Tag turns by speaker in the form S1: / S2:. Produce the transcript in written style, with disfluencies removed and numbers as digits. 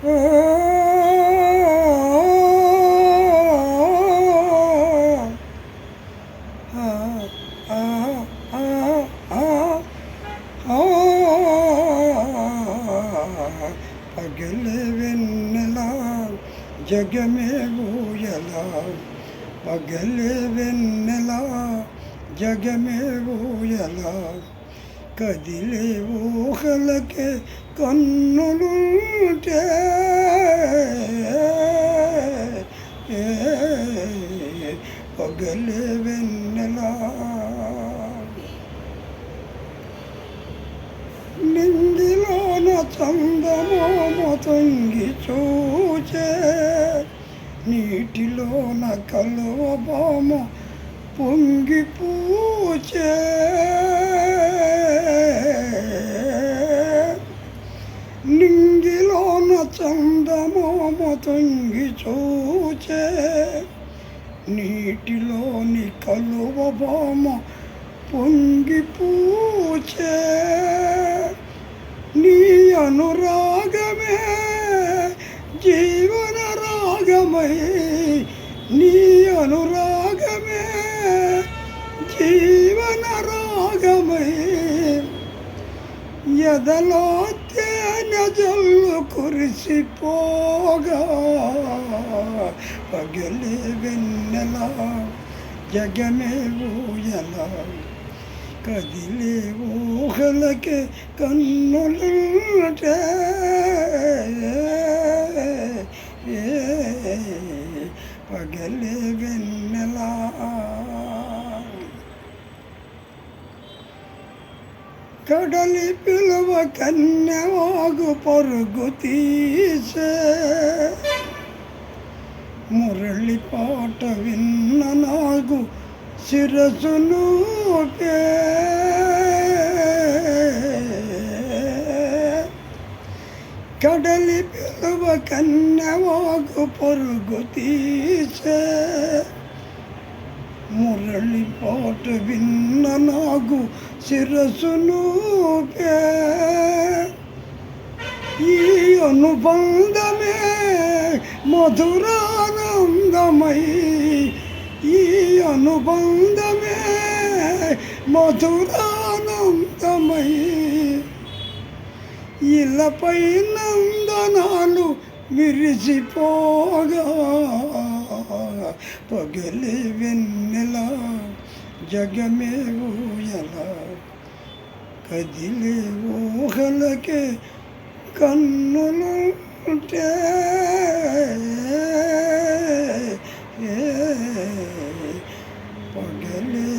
S1: ఓ పగలే వెన్నెలా జగమే ఊయలా, పగలే వెన్నెలా జగమే ఊయలా, కదిలే ఊహలకే కన్నులుంటే పగలే వెన్నెలా. నింగిలోన చందమామ తొంగి చూచే, నీటిలోన కలువ బామ పొంగి పూచే, నింగిలోన చందమామ తొంగి చూచే, నీటిలోని కలువ బామ పొంగి పూచే, నీ అనురాగమే జీవన రాగమై, నీ అనురాగమే జీవన రాగమై, ఎదలో తేనె జల్లు కురిసిపోగా, పగలే వెన్నెలా జగమే ఊయలా, కదిలే ఊహలకే కన్నులుంటే పగలే వెన్నెలా. కడలి పిలువ కన్యవాగు పరుగు తీసే, మురళి పాట విన్న నాగు శిరసును కడలి పిలువ కన్యవాగు పరుగు తీసే, మురళి పాట విన్న నాగు శిరసును ఈ అనుబంధమే మధురానందమై, ఈ అనుబంధమే మధురానందమై, ఇలపై నందనాలు విరిసిపోగా, పగలే వెన్నెలా జగమే ఊయలా, కదిలే ఊహలకే కన్నులుంటే పగలే